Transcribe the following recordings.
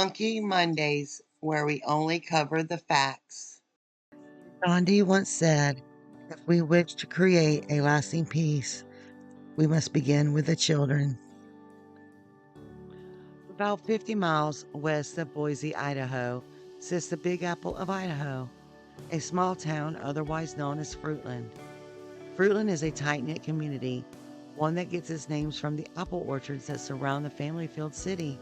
Monkey Mondays, where we only cover the facts. Gandhi once said, if we wish to create a lasting peace, we must begin with the children. About 50 miles west of Boise, Idaho, sits the Big Apple of Idaho, a small town otherwise known as Fruitland. Fruitland is a tight-knit community, one that gets its names from the apple orchards that surround the family-filled city.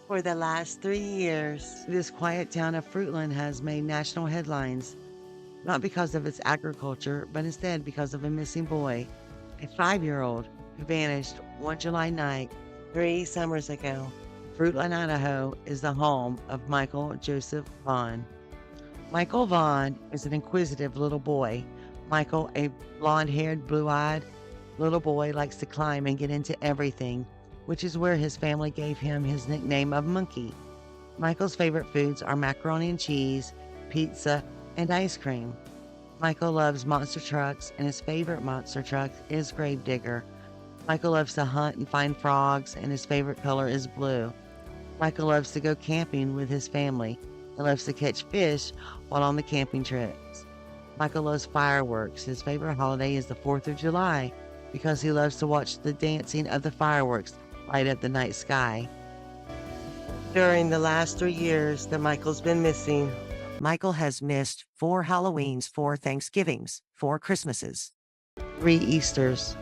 For the last 3 years, this quiet town of Fruitland has made national headlines, not because of its agriculture, but instead because of a missing boy, a 5-year-old who vanished one July night 3 summers ago. Fruitland, Idaho is the home of Michael Joseph Vaughan. Michael Vaughan is an inquisitive little boy. Michael, a blonde-haired, blue-eyed little boy, likes to climb and get into everything, which is where his family gave him his nickname of Monkey. Michael's favorite foods are macaroni and cheese, pizza, and ice cream. Michael loves monster trucks, and his favorite monster truck is Gravedigger. Michael loves to hunt and find frogs, and his favorite color is blue. Michael loves to go camping with his family and loves to catch fish while on the camping trips. Michael loves fireworks. His favorite holiday is the 4th of July because he loves to watch the dancing of the fireworks light up the night sky. During the last 3 years that Michael's been missing, Michael has missed 4 Halloweens, 4 Thanksgivings, 4 Christmases, 3 Easters,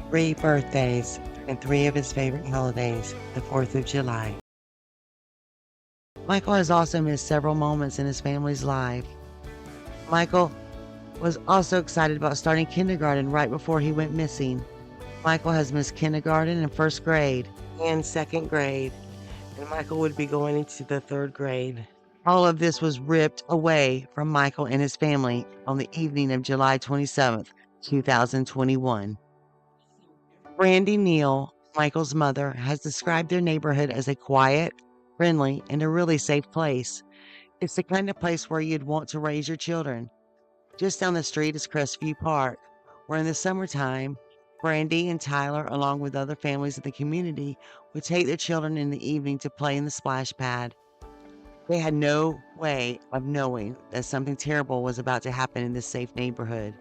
3 birthdays, and 3 of his favorite holidays, the 4th of July. Michael has also missed several moments in his family's life. Michael was also excited about starting kindergarten right before he went missing. Michael has missed kindergarten and 1st grade and 2nd grade, and Michael would be going into the 3rd grade. All of this was ripped away from Michael and his family on the evening of July 27th, 2021. Brandineal, Michael's mother, has described their neighborhood as a quiet, friendly, and a really safe place. It's the kind of place where you'd want to raise your children. Just down the street is Crestview Park, where in the summertime, Brandy and Tyler, along with other families in the community, would take their children in the evening to play in the splash pad. They had no way of knowing that something terrible was about to happen in this safe neighborhood.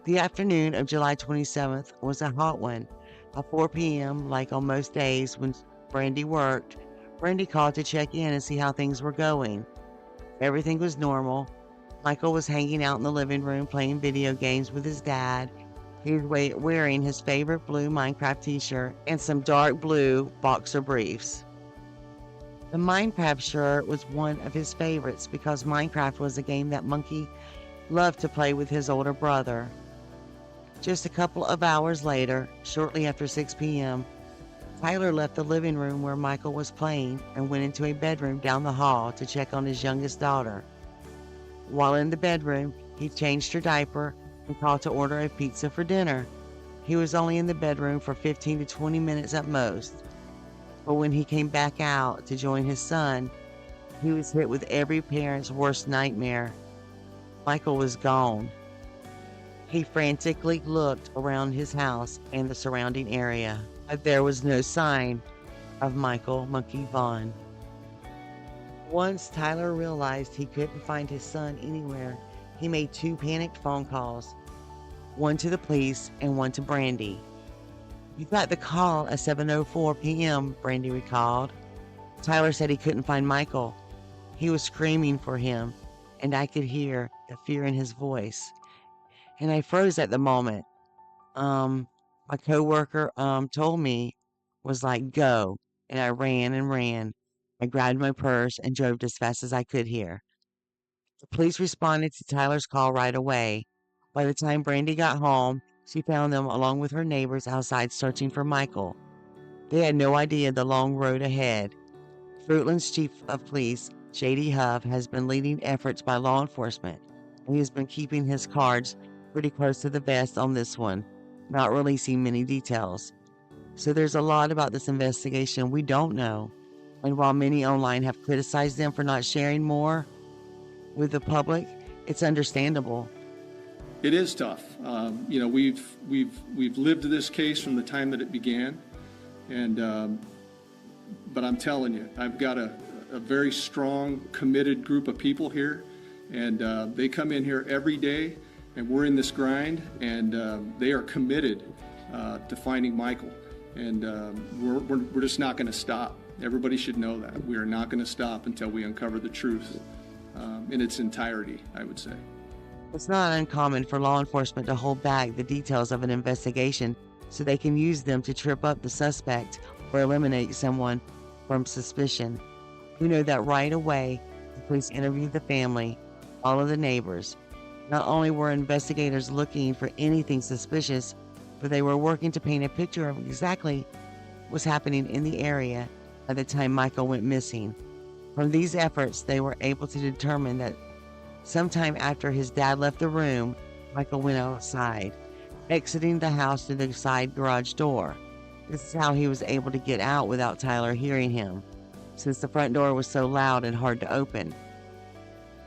The afternoon of July 27th was a hot one. At 4 p.m., like on most days when Brandy worked, Brandy called to check in and see how things were going. Everything was normal. Michael was hanging out in the living room playing video games with his dad. He was wearing his favorite blue Minecraft t-shirt and some dark blue boxer briefs. The Minecraft shirt was one of his favorites because Minecraft was a game that Monkey loved to play with his older brother. Just a couple of hours later, shortly after 6 p.m., Tyler left the living room where Michael was playing and went into a bedroom down the hall to check on his youngest daughter. While in the bedroom, he changed her diaper and called to order a pizza for dinner. He was only in the bedroom for 15 to 20 minutes at most. But when he came back out to join his son, he was hit with every parent's worst nightmare. Michael was gone. He frantically looked around his house and the surrounding area, but there was no sign of Michael Monkey Vaughan. Once Tyler realized he couldn't find his son anywhere, he made 2 panicked phone calls, one to the police and one to Brandy. "You got the call at 7:04 p.m., Brandy recalled. Tyler said he couldn't find Michael. He was screaming for him, and I could hear the fear in his voice. And I froze at the moment. My coworker told me, was like, go. And I ran and ran. I grabbed my purse and drove as fast as I could here." The police responded to Tyler's call right away. By the time Brandy got home, she found them along with her neighbors outside searching for Michael. They had no idea the long road ahead. Fruitland's chief of police, J.D. Huff, has been leading efforts by law enforcement, and he has been keeping his cards pretty close to the vest on this one, not releasing many details. So there's a lot about this investigation we don't know, and while many online have criticized them for not sharing more with the public, it's understandable. It is tough. We've lived this case from the time that it began, and But I'm telling you, I've got a very strong, committed group of people here, and they come in here every day, and we're in this grind, and they are committed to finding Michael. And we're just not going to stop. Everybody should know that. We are not going to stop until we uncover the truth in its entirety, I would say. It's not uncommon for law enforcement to hold back the details of an investigation so they can use them to trip up the suspect or eliminate someone from suspicion. We know that right away. The police interviewed the family, all of the neighbors. Not only were investigators looking for anything suspicious, but they were working to paint a picture of exactly what was happening in the area at the time Michael went missing. From these efforts, they were able to determine that sometime after his dad left the room, Michael went outside, exiting the house through the side garage door. This is how he was able to get out without Tyler hearing him, since the front door was so loud and hard to open.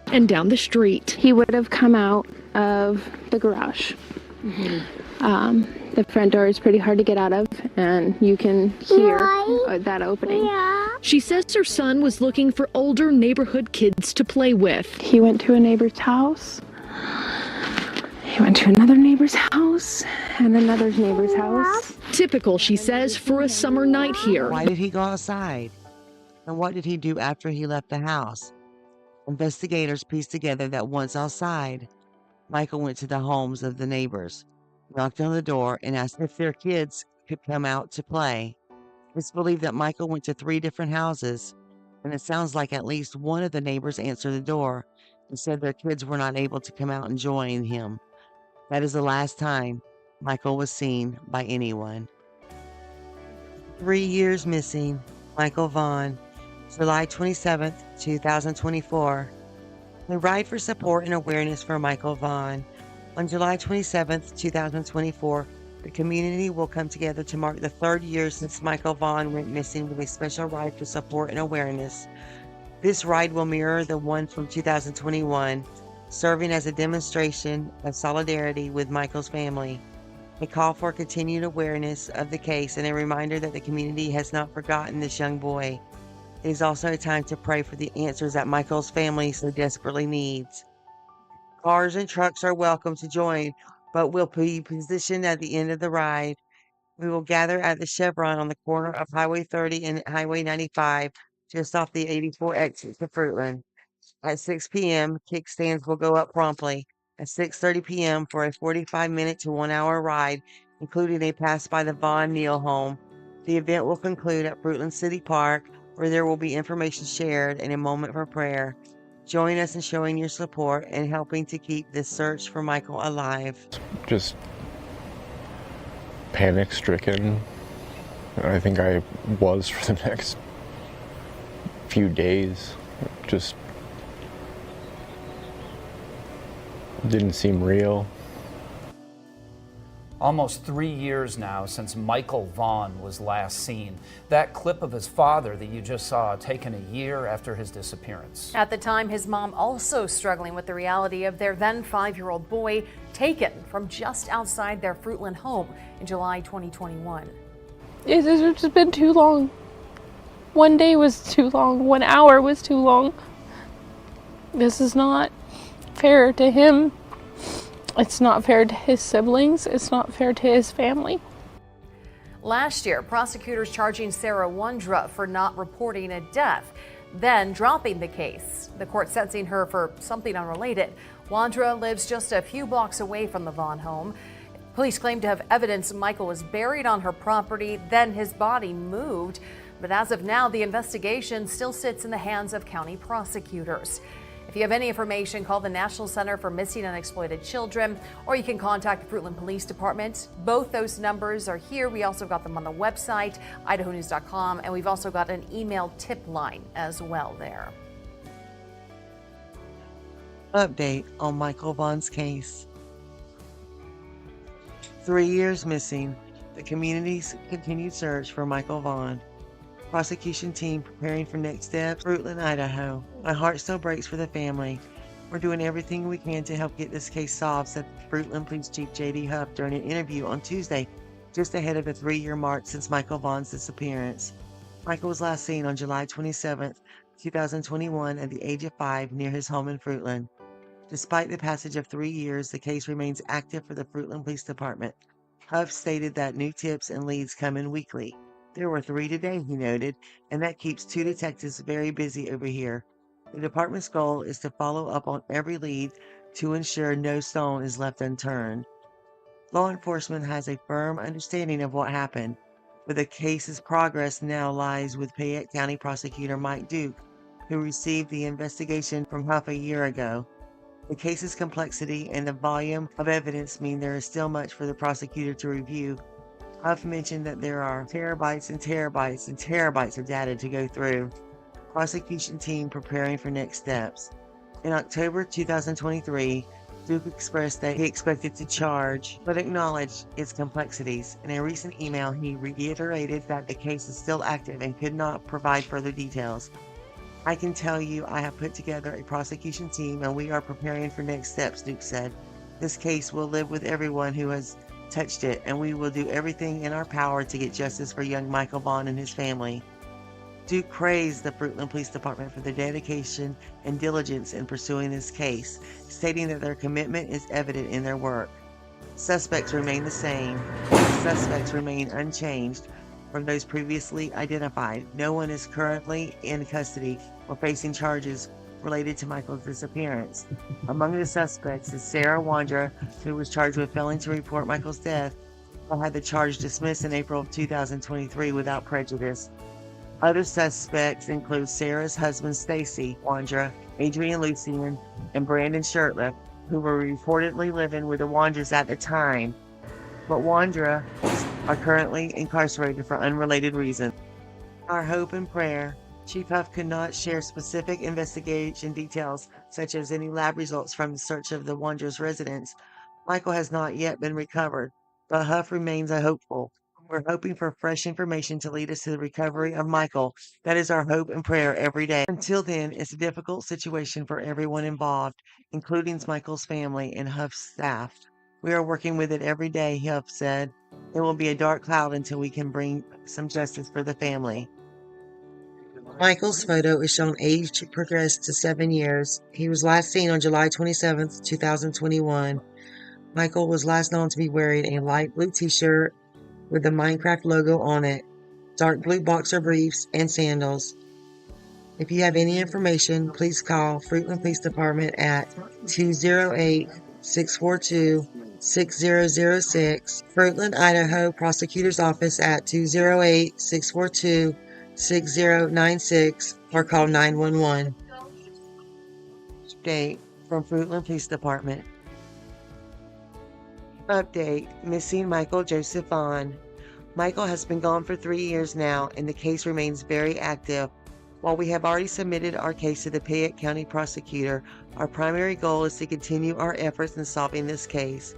And down the street, he would have come out of the garage. The front door is pretty hard to get out of, and you can hear that opening. She says her son was looking for older neighborhood kids to play with. He went to a neighbor's house. He went to another neighbor's house and another neighbor's house. Typical, she says, for a summer night here. Why did he go outside? And what did he do after he left the house? Investigators pieced together that once outside, Michael went to the homes of the neighbors, knocked on the door, and asked if their kids could come out to play. It's believed that Michael went to 3 different houses, and it sounds like at least one of the neighbors answered the door and said their kids were not able to come out and join him. That is the last time Michael was seen by anyone. 3 years missing, Michael Vaughan, July 27th, 2024. The Ride for Support and Awareness for Michael Vaughan. On July 27th, 2024, the community will come together to mark the 3rd year since Michael Vaughan went missing with a special ride for support and awareness. This ride will mirror the one from 2021, serving as a demonstration of solidarity with Michael's family, a call for continued awareness of the case, and a reminder that the community has not forgotten this young boy. It is also a time to pray for the answers that Michael's family so desperately needs. Cars and trucks are welcome to join, but will be positioned at the end of the ride. We will gather at the Chevron on the corner of Highway 30 and Highway 95, just off the 84 exit to Fruitland. At 6 p.m., kickstands will go up promptly. At 6:30 p.m. for a 45-minute to 1-hour ride, including a pass by the Brandinal home. The event will conclude at Fruitland City Park, where there will be information shared and a moment for prayer. Join us in showing your support and helping to keep this search for Michael alive. Just panic-stricken. I think I was for the next few days. Just didn't seem real. Almost 3 years now since Michael Vaughan was last seen. That clip of his father that you just saw taken a year after his disappearance. At the time, his mom also struggling with the reality of their then 5-year-old boy taken from just outside their Fruitland home in July 2021. It's just been too long. 1 day was too long. 1 hour was too long. This is not fair to him. It's not fair to his siblings. It's not fair to his family. Last year, prosecutors charging Sarawondra for not reporting a death, then dropping the case. The court sentencing her for something unrelated. Wondra lives just a few blocks away from the Vaughan home. Police claim to have evidence Michael was buried on her property, then his body moved. But as of now, the investigation still sits in the hands of county prosecutors. If you have any information, call the National Center for Missing and Exploited Children, or you can contact the Fruitland Police Department. Both those numbers are here. We also got them on the website, idahonews.com, and we've also got an email tip line as well there. Update on Michael Vaughan's case. 3 years missing. The community's continued search for Michael Vaughan. Prosecution team preparing for next steps. Fruitland, Idaho. My heart still breaks for the family. We're doing everything we can to help get this case solved, said Fruitland Police Chief J.D. Huff during an interview on Tuesday, just ahead of the 3-year mark since Michael Vaughan's disappearance. Michael was last seen on July 27th, 2021 at the age of 5 near his home in Fruitland. Despite the passage of 3 years, the case remains active for the Fruitland Police Department. Huff stated that new tips and leads come in weekly. There were 3 today, he noted, and that keeps 2 detectives very busy over here. The department's goal is to follow up on every lead to ensure no stone is left unturned. Law enforcement has a firm understanding of what happened, but the case's progress now lies with Fayette County Prosecutor Mike Duke, who received the investigation from Huff a year ago. The case's complexity and the volume of evidence mean there is still much for the prosecutor to review. Huff mentioned that there are terabytes and terabytes and terabytes of data to go through. Prosecution team preparing for next steps. In October 2023, Duke expressed that he expected to charge, but acknowledged its complexities. In a recent email, he reiterated that the case is still active and could not provide further details. I can tell you I have put together a prosecution team and we are preparing for next steps, Duke said. This case will live with everyone who has touched it, and we will do everything in our power to get justice for young Michael Vaughan and his family. Duke praised the Fruitland Police Department for their dedication and diligence in pursuing this case, stating that their commitment is evident in their work. Suspects remain the same. Suspects remain unchanged from those previously identified. No one is currently in custody or facing charges related to Michael's disappearance. Among the suspects is Sarahwondra, who was charged with failing to report Michael's death, but had the charge dismissed in April of 2023 without prejudice. Other suspects include Sarah's husband Staceywondra, Adrienluciennetemple, and Brandonshirtliff, who were reportedly living with the Wondras at the time, but Wondra are currently incarcerated for unrelated reasons. Our hope and prayer. Chief Huff could not share specific investigation details, such as any lab results from the search of the Wondra's residence. Michael has not yet been recovered, but Huff remains a hopeful. We're hoping for fresh information to lead us to the recovery of Michael. That is our hope and prayer every day. Until then, it's a difficult situation for everyone involved, including Michael's family and Huff's staff. We are working with it every day, Huff said. It will be a dark cloud until we can bring some justice for the family. Michael's photo is shown age progressed to 7 years. He was last seen on July 27th, 2021. Michael was last known to be wearing a light blue t-shirt with the Minecraft logo on it, dark blue boxer briefs, and sandals. If you have any information, please call Fruitland Police Department at 208-642-6006, Fruitland, Idaho Prosecutor's Office at 208-642-6096, or call 911. Update from Fruitland Police Department. Update: missing Michael Joseph Vaughan. Michael has been gone for 3 years now, and the case remains very active. While we have already submitted our case to the Fayette County Prosecutor, our primary goal is to continue our efforts in solving this case,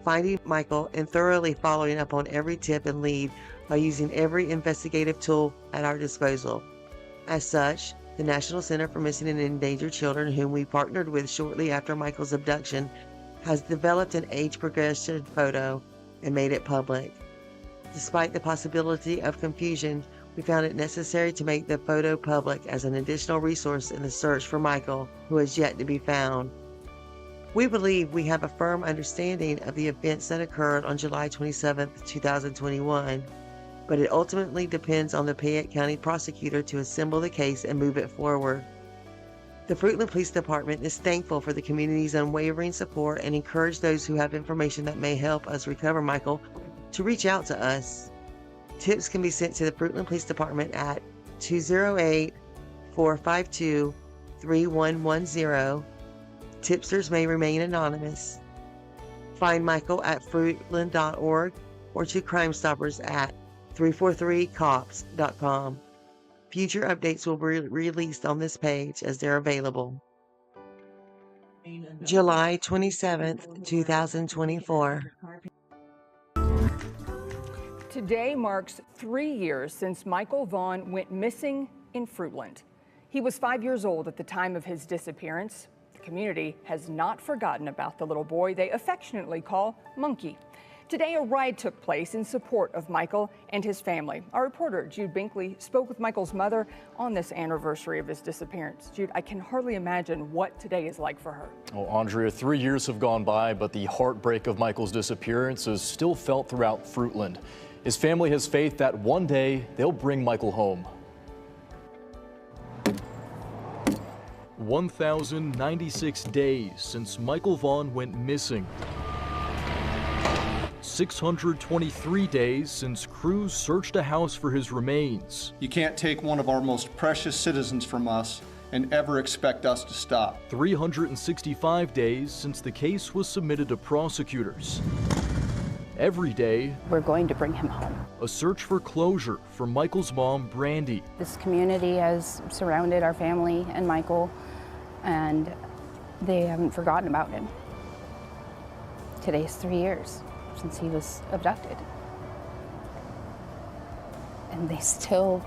finding Michael, and thoroughly following up on every tip and lead by using every investigative tool at our disposal. As such, the National Center for Missing and Endangered Children, whom we partnered with shortly after Michael's abduction, has developed an age progression photo and made it public. Despite the possibility of confusion, we found it necessary to make the photo public as an additional resource in the search for Michael, who has yet to be found. We believe we have a firm understanding of the events that occurred on July 27, 2021, but it ultimately depends on the Fayette County Prosecutor to assemble the case and move it forward. The Fruitland Police Department is thankful for the community's unwavering support and encourage those who have information that may help us recover Michael to reach out to us. Tips can be sent to the Fruitland Police Department at 208-452-3110. Tipsters may remain anonymous. Find Michael at fruitland.org or to Crime Stoppers at 343cops.com. Future updates will be released on this page as they're available. July 27th, 2024. Today marks 3 years since Michael Vaughan went missing in Fruitland. He was 5 years old at the time of his disappearance. The community has not forgotten about the little boy they affectionately call Monkey. Today, a ride took place in support of Michael and his family. Our reporter, Jude Binkley, spoke with Michael's mother on this anniversary of his disappearance. Jude, I can hardly imagine what today is like for her. Oh, Andrea, 3 years have gone by, but the heartbreak of Michael's disappearance is still felt throughout Fruitland. His family has faith that one day they'll bring Michael home. 1,096 days since Michael Vaughan went missing. 623 days since crews searched a house for his remains. You can't take one of our most precious citizens from us and ever expect us to stop. 365 days since the case was submitted to prosecutors. Every day, we're going to bring him home. A search for closure for Michael's mom, Brandy. This community has surrounded our family and Michael, and they haven't forgotten about him. Today's 3 years since he was abducted. And they still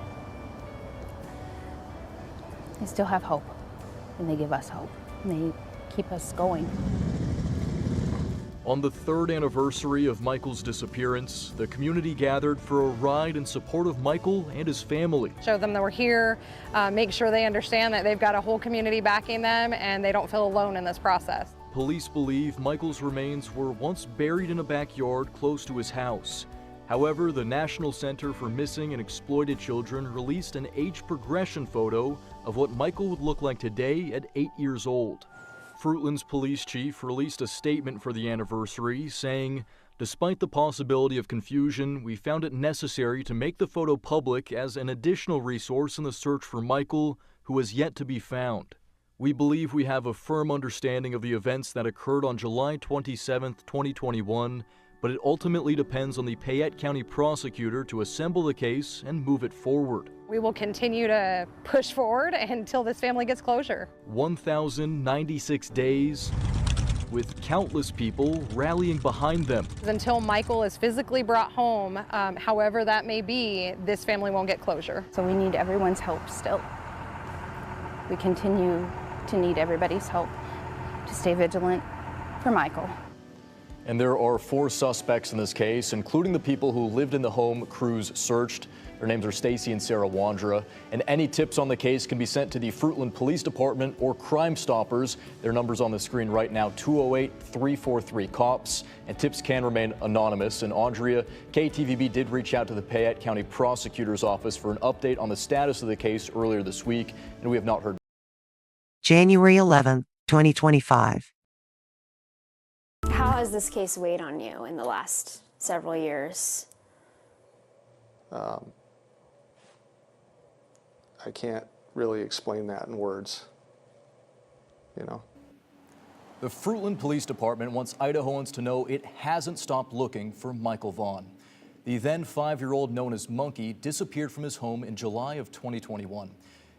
have hope, and they give us hope, and they keep us going. On the 3rd anniversary of Michael's disappearance, the community gathered for a ride in support of Michael and his family. Show them that we're here, make sure they understand that they've got a whole community backing them and they don't feel alone in this process. Police believe Michael's remains were once buried in a backyard close to his house. However, the National Center for Missing and Exploited Children released an age progression photo of what Michael would look like today at 8 years old. Fruitland's police chief released a statement for the anniversary saying, "Despite the possibility of confusion, we found it necessary to make the photo public as an additional resource in the search for Michael, who is yet to be found. We believe we have a firm understanding of the events that occurred on July 27, 2021, but it ultimately depends on the Payette County prosecutor to assemble the case and move it forward." We will continue to push forward until this family gets closure. 1,096 days with countless people rallying behind them. Until Michael is physically brought home, however that may be, this family won't get closure. So we need everyone's help still. We continue to need everybody's help to stay vigilant for Michael. And there are 4 suspects in this case, including the people who lived in the home crews searched. Their names are Stacy and Sarahwondra. And any tips on the case can be sent to the Fruitland Police Department or Crime Stoppers. Their number's on the screen right now, 208-343-COPS. And tips can remain anonymous. And Andrea, KTVB did reach out to the Payette County Prosecutor's Office for an update on the status of the case earlier this week, and we have not heard. January 11th, 2025. How has this case weighed on you in the last several years? I can't really explain that in words, you know. The Fruitland Police Department wants Idahoans to know it hasn't stopped looking for Michael Vaughan. The then 5-year-old known as Monkey disappeared from his home in July of 2021.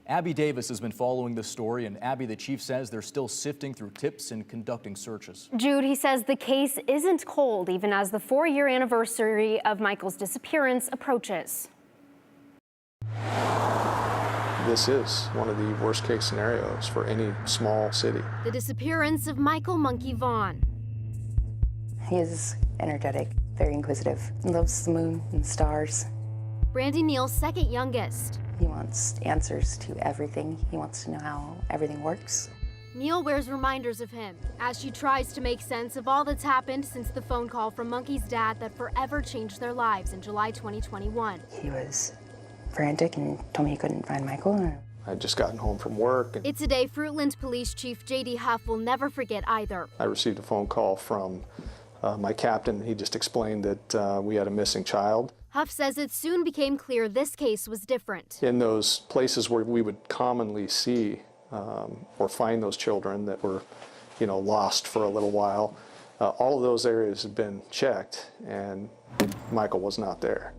Abby Davis has been following this story, and Abby, the chief, says they're still sifting through tips and conducting searches. Jude, he says the case isn't cold even as the 4-year anniversary of Michael's disappearance approaches. This is one of the worst case scenarios for any small city. The disappearance of Michael Monkey Vaughan. He is energetic, very inquisitive, loves the moon and stars. Brandineal's second youngest. He wants answers to everything. He wants to know how everything works. Neal wears reminders of him as she tries to make sense of all that's happened since the phone call from Monkey's dad that forever changed their lives in July 2021. He was frantic and told me he couldn't find Michael. I'd just gotten home from work. It's a day Fruitland Police Chief J.D. Huff will never forget either. I received a phone call from my captain. He just explained that we had a missing child. Huff says it soon became clear this case was different. In those places where we would commonly see or find those children that were, lost for a little while, all of those areas had been checked, and Michael was not there.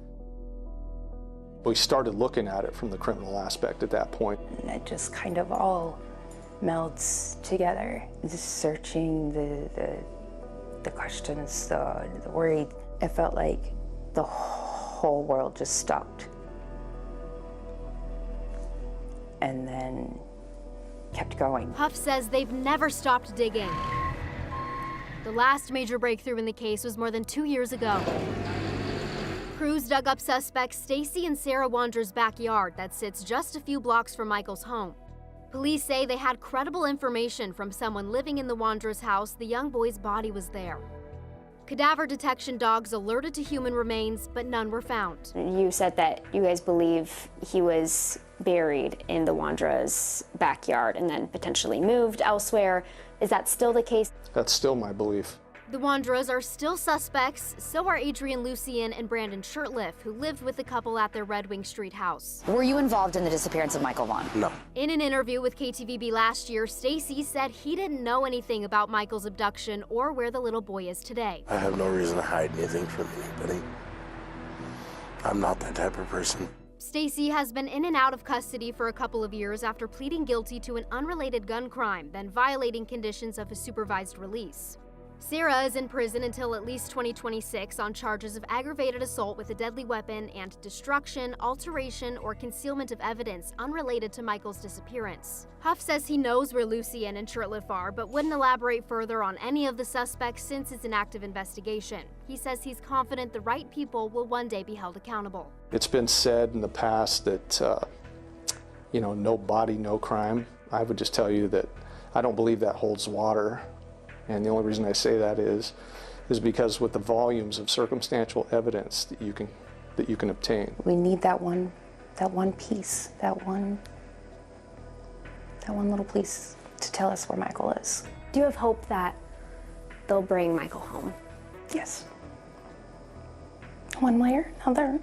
We started looking at it from the criminal aspect at that point. And it just kind of all melds together. Just searching, the questions, the worry. It felt like the whole world just stopped. And then kept going. Huff says they've never stopped digging. The last major breakthrough in the case was more than 2 years ago. Crews dug up suspects Stacy and Sarawondra's backyard that sits just a few blocks from Michael's home. Police say they had credible information from someone living in the Wondra's house the young boy's body was there. Cadaver detection dogs alerted to human remains, but none were found. You said that you guys believe he was buried in the Wondra's backyard and then potentially moved elsewhere. Is that still the case? That's still my belief. The Wondras are still suspects, so are Adrienlucienne and Brandonshirtliff, who lived with the couple at their Red Wing Street house. Were you involved in the disappearance of Michael Vaughan? No. In an interview with KTVB last year, Stacy said he didn't know anything about Michael's abduction or where the little boy is today. I have no reason to hide anything from anybody. I'm not that type of person. Stacy has been in and out of custody for a couple of years after pleading guilty to an unrelated gun crime, then violating conditions of his supervised release. Sarah is in prison until at least 2026 on charges of aggravated assault with a deadly weapon and destruction, alteration, or concealment of evidence unrelated to Michael's disappearance. Huff says he knows where Lucienne and Shirtliff are, but wouldn't elaborate further on any of the suspects since it's an active investigation. He says he's confident the right people will one day be held accountable. It's been said in the past that, no body, no crime. I would just tell you that I don't believe that holds water. And the only reason I say that is because with the volumes of circumstantial evidence that you can obtain. We need that one piece, that one little piece to tell us where Michael is. Do you have hope that they'll bring Michael home? Yes. One way or another.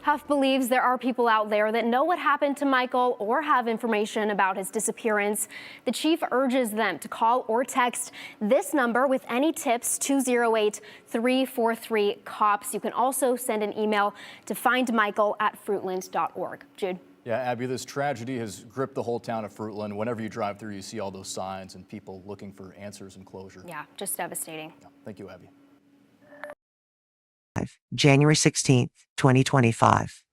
Huff believes there are people out there that know what happened to Michael or have information about his disappearance. The chief urges them to call or text this number with any tips, 208-343-COPS. You can also send an email to findmichael@fruitland.org. Jude. Yeah, Abby, this tragedy has gripped the whole town of Fruitland. Whenever you drive through, you see all those signs and people looking for answers and closure. Yeah, just devastating. Yeah, thank you, Abby. January 16th, 2025.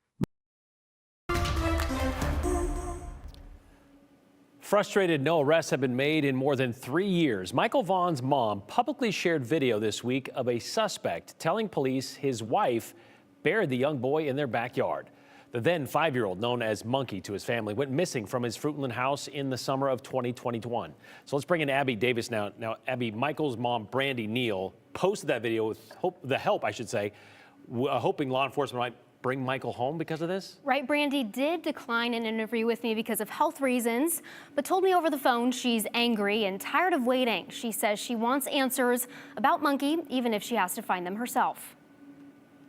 Frustrated no arrests have been made in more than 3 years. Michael Vaughan's mom publicly shared video this week of a suspect telling police his wife buried the young boy in their backyard. The then 5-year-old, known as Monkey to his family, went missing from his Fruitland house in the summer of 2021. So let's bring in Abby Davis now. Now, Abby, Michael's mom, Brandineal, posted that video with hoping law enforcement might bring Michael home because of this? Right, Brandy did decline an interview with me because of health reasons, but told me over the phone she's angry and tired of waiting. She says she wants answers about Monkey, even if she has to find them herself.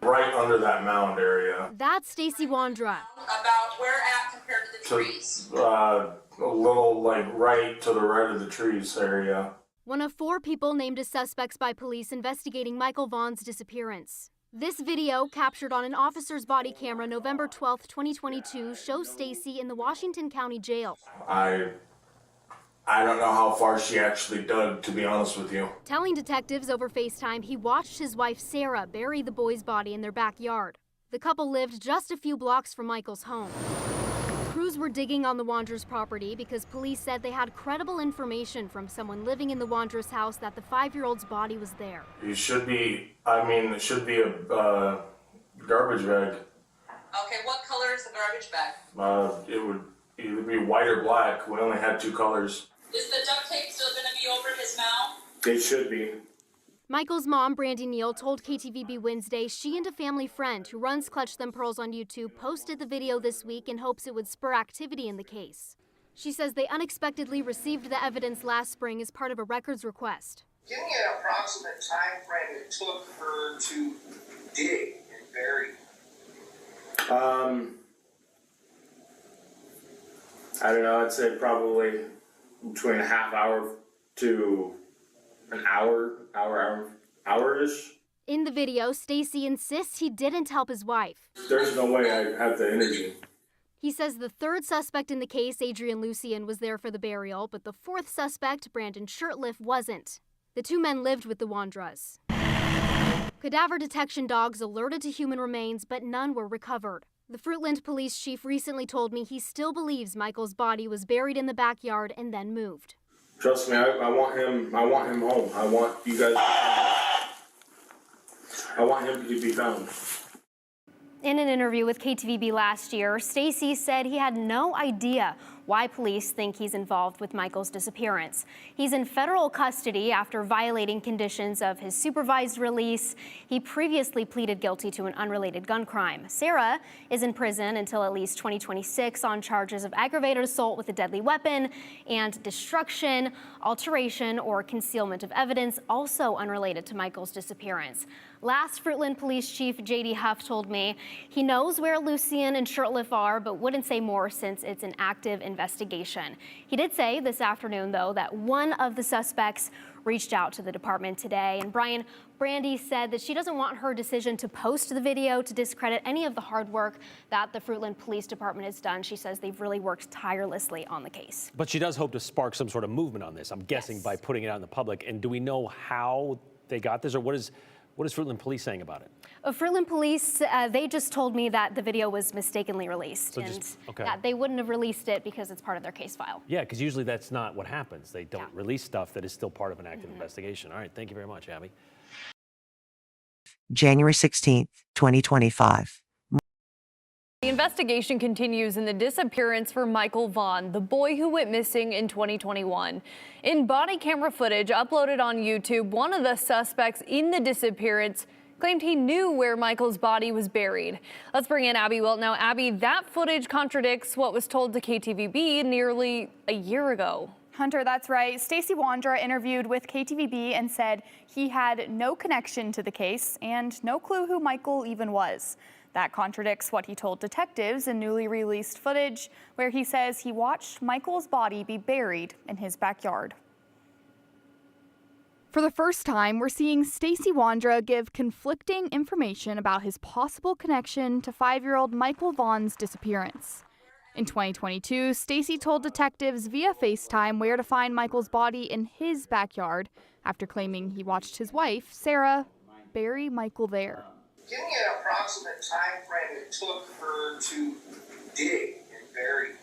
Right under that mound area. That's Staceywondra. About where at compared to the trees? A little right to the right of the trees area. One of 4 people named as suspects by police investigating Michael Vaughan's disappearance. This video, captured on an officer's body camera November 12, 2022, shows Stacy in the Washington County Jail. I don't know how far she actually dug, to be honest with you. Telling detectives over FaceTime he watched his wife Sarah bury the boy's body in their backyard. The couple lived just a few blocks from Michael's home. Crews were digging on the Wondra's property because police said they had credible information from someone living in the Wondra's house that the 5-year-old's body was there. It should be a garbage bag. Okay, what color is the garbage bag? It would either be white or black. We only had 2 colors. Is the duct tape still going to be over his mouth? It should be. Michael's mom, Brandineal, told KTVB Wednesday she and a family friend who runs Clutch Them Pearls on YouTube posted the video this week in hopes it would spur activity in the case. She says they unexpectedly received the evidence last spring as part of a records request. Give me an approximate time frame it took her to dig and bury. I don't know, I'd say probably between a half hour to an hour-ish. In the video, Stacy insists he didn't help his wife. There's no way I have the energy. He says the 3rd suspect in the case, Adrienlucienne, was there for the burial, but the 4th suspect, Brandonshirtliff, wasn't. The 2 men lived with the Wondras. Cadaver detection dogs alerted to human remains, but none were recovered. The Fruitland police chief recently told me he still believes Michael's body was buried in the backyard and then moved. Trust me, I want him home. I want you guys I want him to be found. In an interview with KTVB last year, Stacey said he had no idea why police think he's involved with Michael's disappearance. He's in federal custody after violating conditions of his supervised release. He previously pleaded guilty to an unrelated gun crime. Sarah is in prison until at least 2026 on charges of aggravated assault with a deadly weapon and destruction, alteration, or concealment of evidence, also unrelated to Michael's disappearance. Last Fruitland Police Chief J.D. Huff told me he knows where Lucien and Shurtliff are, but wouldn't say more since it's an active investigation. He did say this afternoon, though, that one of the suspects reached out to the department today. And Brandy said that she doesn't want her decision to post the video to discredit any of the hard work that the Fruitland Police Department has done. She says they've really worked tirelessly on the case. But she does hope to spark some sort of movement on this, I'm guessing, by putting it out in the public. And do we know how they got this, or what is Fruitland Police saying about it? Fruitland Police, they just told me that the video was mistakenly released, So and okay. that they wouldn't have released it because it's part of their case file. Yeah, because usually that's not what happens. They don't release stuff that is still part of an active investigation. All right, thank you very much, Abby. January 16th, 2025. The investigation continues in the disappearance for Michael Vaughan, the boy who went missing in 2021. In body camera footage uploaded on YouTube, one of the suspects in the disappearance claimed he knew where Michael's body was buried. Let's bring in Abby Wilt. Now, Abby, that footage contradicts what was told to KTVB nearly a year ago. Hunter, that's right. Staceywondra interviewed with KTVB and said he had no connection to the case and no clue who Michael even was. That contradicts what he told detectives in newly released footage, where he says he watched Michael's body be buried in his backyard. For the first time, we're seeing Staceywondra give conflicting information about his possible connection to 5-year-old Michael Vaughan's disappearance. In 2022, Stacey told detectives via FaceTime where to find Michael's body in his backyard after claiming he watched his wife, Sarah, bury Michael there. Give me an approximate time frame it took her to dig and bury.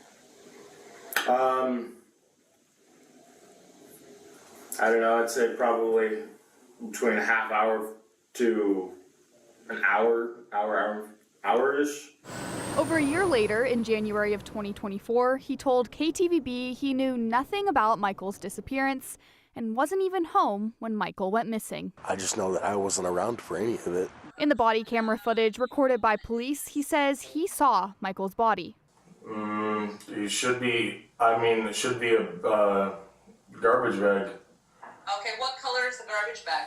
I don't know, I'd say probably between a half hour to an hour-ish. Over a year later, in January of 2024, he told KTVB he knew nothing about Michael's disappearance and wasn't even home when Michael went missing. I just know that I wasn't around for any of it. In the body camera footage recorded by police, he says he saw Michael's body. It should be a garbage bag. Okay, what color is the garbage bag?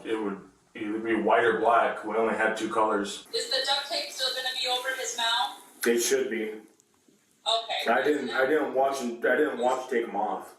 It would either be white or black. We only had 2 colors. Is the duct tape still going to be over his mouth? It should be. Okay. I didn't watch to take them off.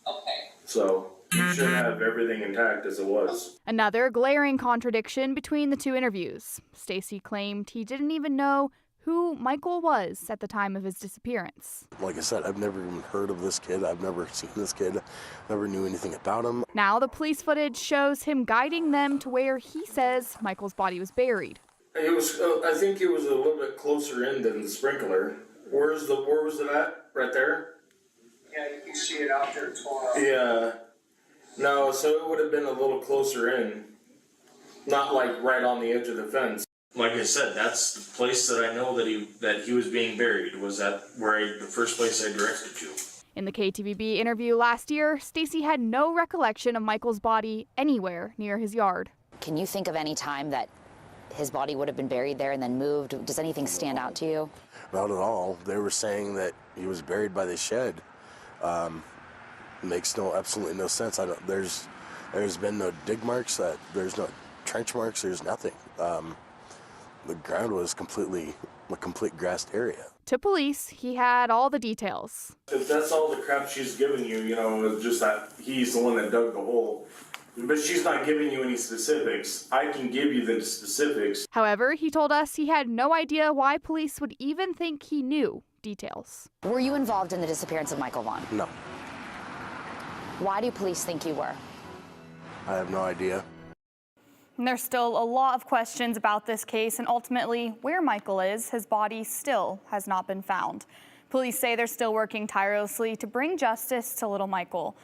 Okay. So you should have everything intact as it was. Another glaring contradiction between the two interviews. Stacey claimed he didn't even know who Michael was at the time of his disappearance. Like I said, I've never even heard of this kid. I've never seen this kid. Never knew anything about him. Now the police footage shows him guiding them to where he says Michael's body was buried. It was. I think it was a little bit closer in than the sprinkler. Where was it at? Right there. Yeah, you can see it out there torn up. Yeah. No, so it would have been a little closer in. Not like right on the edge of the fence. Like I said, that's the place that I know that he was being buried, was at the first place I directed to. In the KTVB interview last year, Stacey had no recollection of Michael's body anywhere near his yard. Can you think of any time that his body would have been buried there and then moved? Does anything stand out to you? Not at all. They were saying that he was buried by the shed. Makes absolutely no sense. There's been no dig marks. There's no trench marks. There's nothing. The ground was a complete grassed area. To police, he had all the details. If that's all the crap she's giving you, it's just that he's the one that dug the hole. But she's not giving you any specifics. I can give you the specifics. However, he told us he had no idea why police would even think he knew details. Were you involved in the disappearance of Michael Vaughan? No. Why do police think you were? I have no idea. And there's still a lot of questions about this case and ultimately where Michael is. His body still has not been found. Police say they're still working tirelessly to bring justice to little Michael.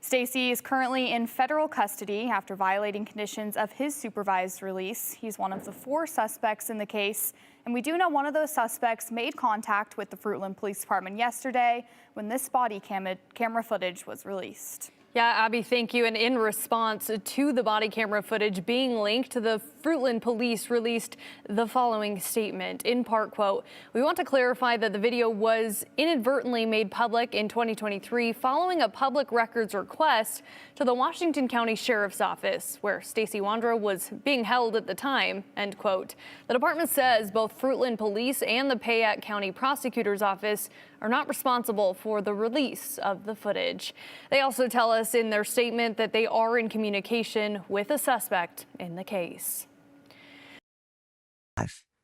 Stacey is currently in federal custody after violating conditions of his supervised release. He's one of the 4 suspects in the case, and we do know one of those suspects made contact with the Fruitland Police Department yesterday when this body camera footage was released. Yeah, Abby, thank you. And in response to the body camera footage being linked, the Fruitland Police released the following statement. In part, quote, "We want to clarify that the video was inadvertently made public in 2023 following a public records request to the Washington County Sheriff's Office, where Staceywondra was being held at the time," end quote. The department says both Fruitland Police and the Payette County Prosecutor's Office are not responsible for the release of the footage. They also tell us in their statement that they are in communication with a suspect in the case.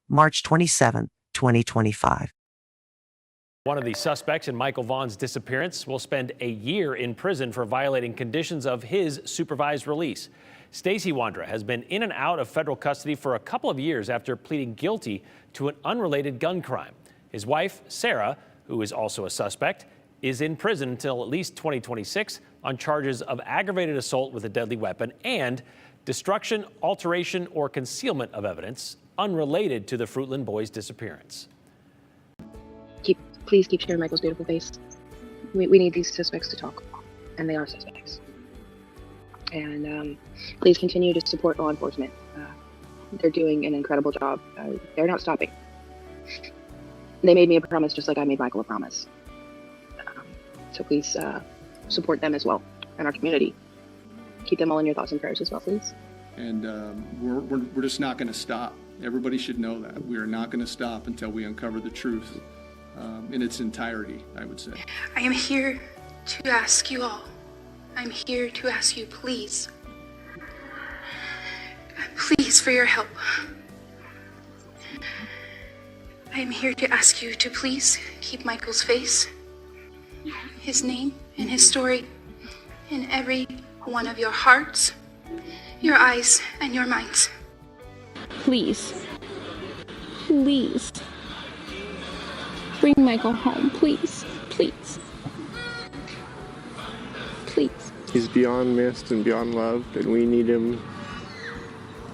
March 27, 2025. One of the suspects in Michael Vaughan's disappearance will spend a year in prison for violating conditions of his supervised release. Staceywondra has been in and out of federal custody for a couple of years after pleading guilty to an unrelated gun crime. His wife, Sarah, who is also a suspect, is in prison until at least 2026 on charges of aggravated assault with a deadly weapon and destruction, alteration, or concealment of evidence unrelated to the Fruitland boys' disappearance. Please keep sharing Michael's beautiful face. We need these suspects to talk, and they are suspects. And please continue to support law enforcement. They're doing an incredible job. They're not stopping. They made me a promise just like I made Michael a promise. So please support them as well and our community. Keep them all in your thoughts and prayers as well, please. And we're just not going to stop. Everybody should know that. We are not going to stop until we uncover the truth in its entirety, I would say. I am here to ask you all. I'm here to ask you, please. Please, for your help. I am here to ask you to please keep Michael's face, his name, and his story in every one of your hearts, your eyes, and your minds. Please. Please. Bring Michael home, please. Please. Please. He's beyond missed and beyond loved, and we need him.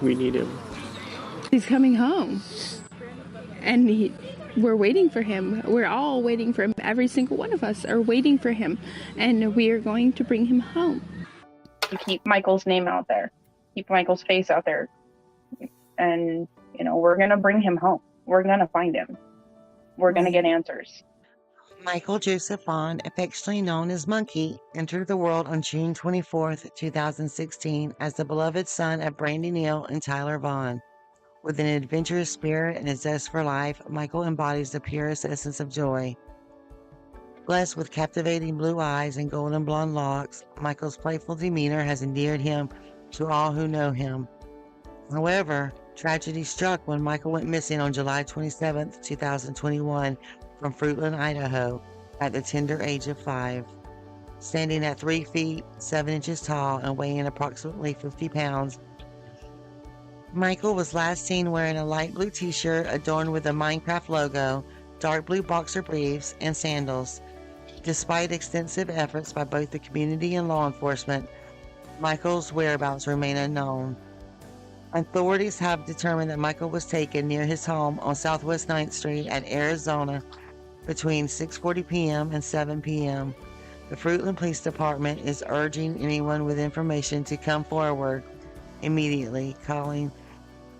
We need him. He's coming home. And we're waiting for him. We're all waiting for him. Every single one of us are waiting for him. And we are going to bring him home. To keep Michael's name out there. Keep Michael's face out there. And, we're going to bring him home. We're going to find him. We're going to get answers. Michael Joseph Vaughan, affectionately known as Monkey, entered the world on June 24th, 2016 as the beloved son of Brandineal and Tyler Vaughan. With an adventurous spirit and a zest for life, Michael embodies the purest essence of joy. Blessed with captivating blue eyes and golden blonde locks, Michael's playful demeanor has endeared him to all who know him. However, tragedy struck when Michael went missing on July 27, 2021 from Fruitland, Idaho, at the tender age of 5. Standing at 3 feet, 7 inches tall and weighing approximately 50 pounds, Michael was last seen wearing a light blue t-shirt adorned with a Minecraft logo, dark blue boxer briefs, and sandals. Despite extensive efforts by both the community and law enforcement, Michael's whereabouts remain unknown. Authorities have determined that Michael was taken near his home on Southwest 9th Street at Arizona between 6:40 p.m. and 7 p.m. The Fruitland Police Department is urging anyone with information to come forward immediately, calling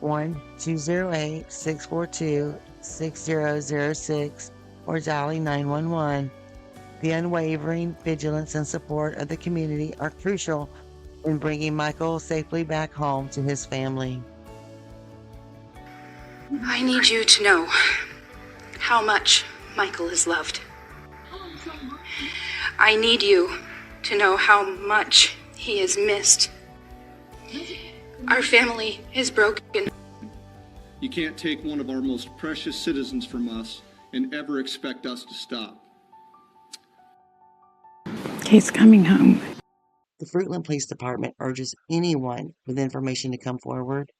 1-208-642-6006 or dialing 911. The unwavering vigilance and support of the community are crucial in bringing Michael safely back home to his family. I need you to know how much Michael is loved. I need you to know how much he is missed. Our family is broken. You can't take one of our most precious citizens from us and ever expect us to stop. He's coming home. The Fruitland Police Department urges anyone with information to come forward.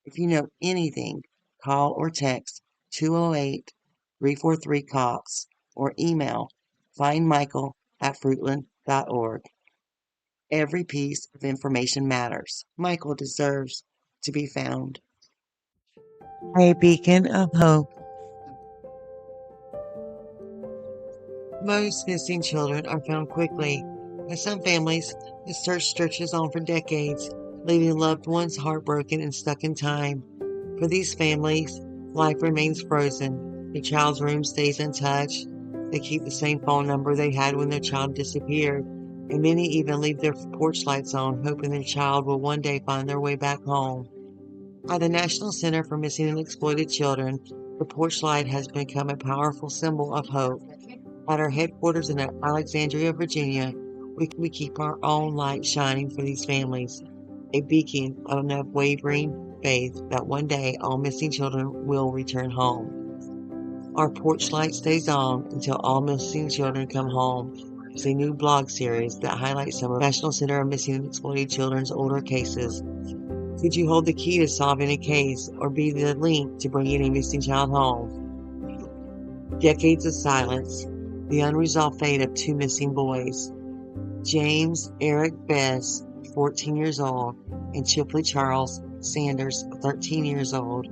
If you know anything, call or text 208-343-COPS or email findmichael@fruitland.org. Every piece of information matters. Michael deserves to be found. A beacon of hope. Most missing children are found quickly. In some families, the search stretches on for decades, leaving loved ones heartbroken and stuck in time. For these families, life remains frozen. The child's room stays untouched. They keep the same phone number they had when their child disappeared, and many even leave their porch lights on, hoping their child will one day find their way back home. By the National Center for Missing and Exploited Children, the porch light has become a powerful symbol of hope. At our headquarters in Alexandria, Virginia, we keep our own light shining for these families, a beacon of unwavering faith that one day all missing children will return home. Our porch light stays on until all missing children come home. It's a new blog series that highlights some of the National Center of Missing and Exploited Children's older cases. Could you hold the key to solving a case or be the link to bringing a missing child home? Decades of silence. The unresolved fate of two missing boys. James Eric Bess, 14 years old, and Chipley Charles Sanders, 13 years old.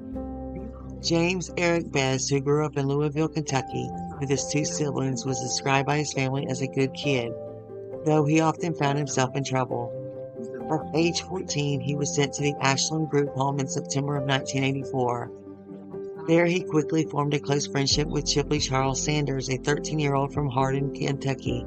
James Eric Bess, who grew up in Louisville, Kentucky, with his two siblings, was described by his family as a good kid, though he often found himself in trouble. At age 14, he was sent to the Ashland Group Home in September of 1984. There, he quickly formed a close friendship with Chipley Charles Sanders, a 13-year-old from Hardin, Kentucky,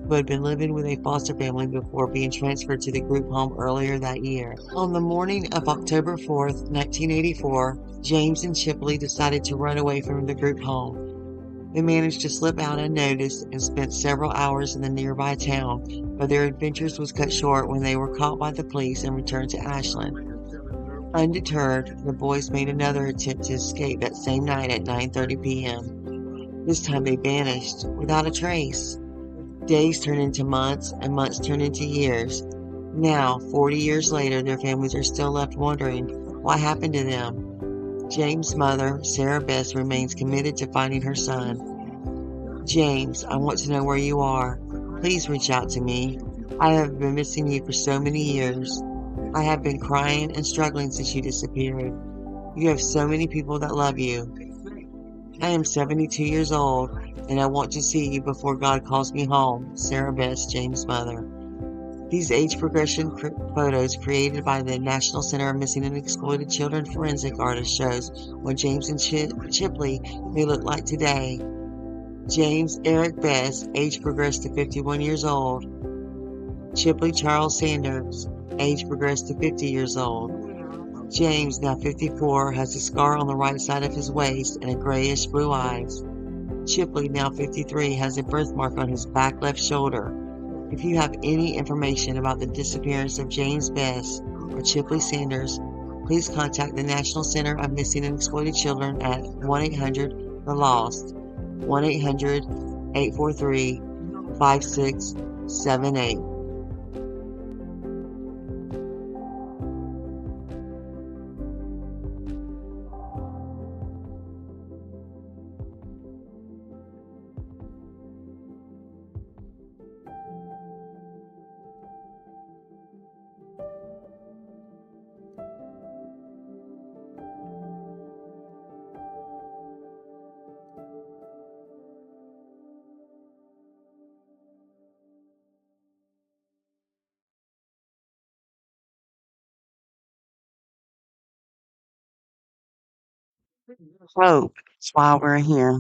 who had been living with a foster family before being transferred to the group home earlier that year. On the morning of October 4th, 1984, James and Chipley decided to run away from the group home. They managed to slip out unnoticed and spent several hours in the nearby town, but their adventures was cut short when they were caught by the police and returned to Ashland. Undeterred, the boys made another attempt to escape that same night at 9:30 p.m. This time they vanished without a trace. Days turned into months, and months turned into years. Now, 40 years later, their families are still left wondering what happened to them. James' mother, Sarah Bess, remains committed to finding her son. James, I want to know where you are. Please reach out to me. I have been missing you for so many years. I have been crying and struggling since you disappeared. You have so many people that love you. I am 72 years old, and I want to see you before God calls me home. Sarah Bess, James' mother. These age progression photos created by the National Center of Missing and Exploited Children forensic artist shows what James and Chipley may look like today. James Eric Bess, age progressed to 51 years old. Chipley Charles Sanders, age progressed to 50 years old. James, now 54, has a scar on the right side of his waist and a grayish blue eyes. Chipley, now 53, has a birthmark on his back left shoulder. If you have any information about the disappearance of James Bess or Chipley Sanders, please contact the National Center of Missing and Exploited Children at 1-800-THE-LOST, 1-800-843-5678. Hope. That's why we're here.